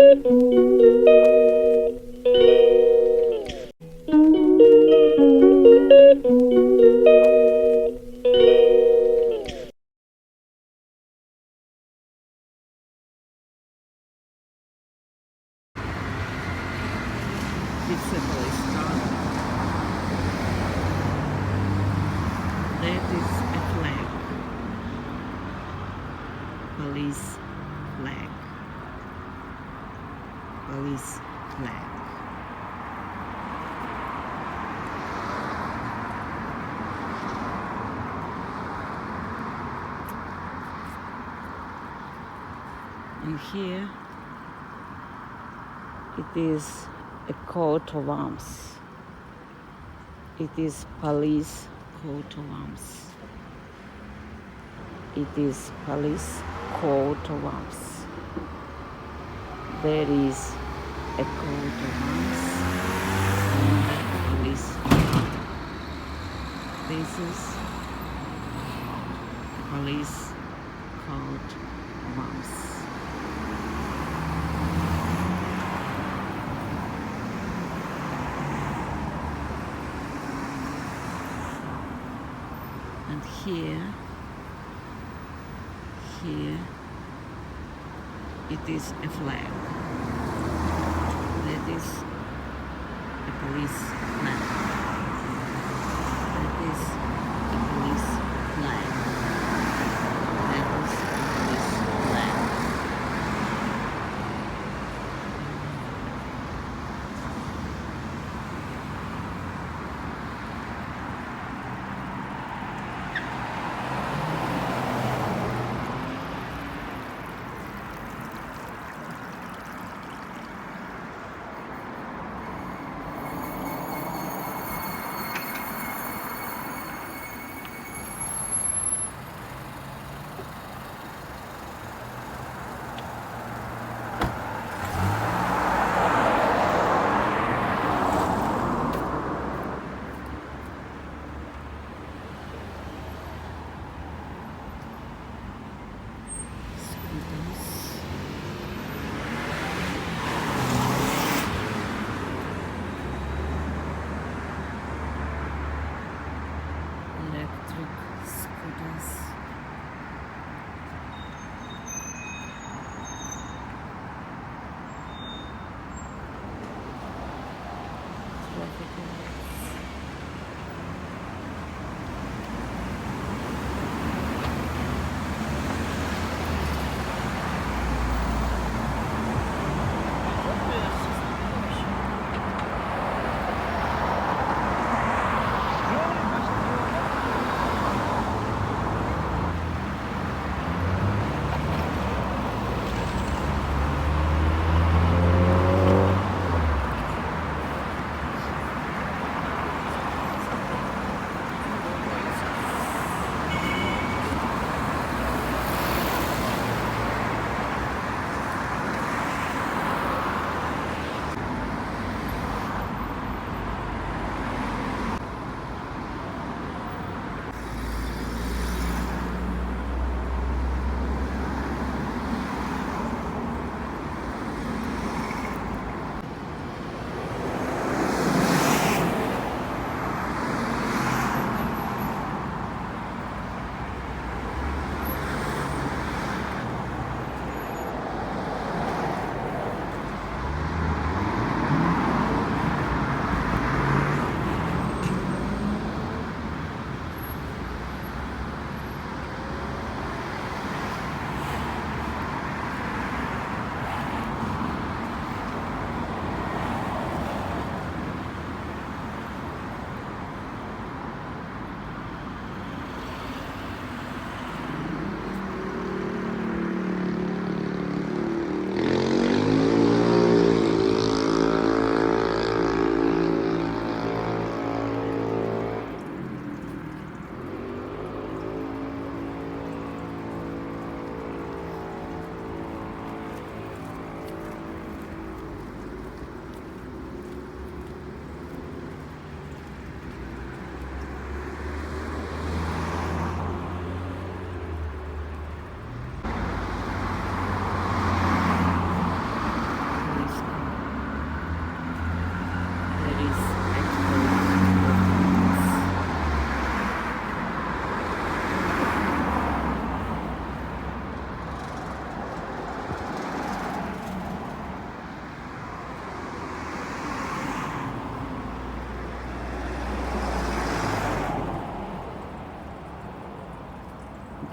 It's a police car. That is a flag. Police flag. Police flag. And here it is a coat of arms. It is police coat of arms. It is police coat of arms. There is a coat of arms and a police car. This is police coat of arms. And here it is a flag. That is a police flag. That is a police flag. That is a police flag. Electric scooters. Traffic lights.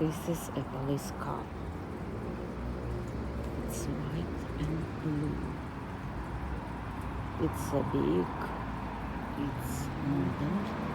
This is a police car. It's white and blue. It's a big, it's modern,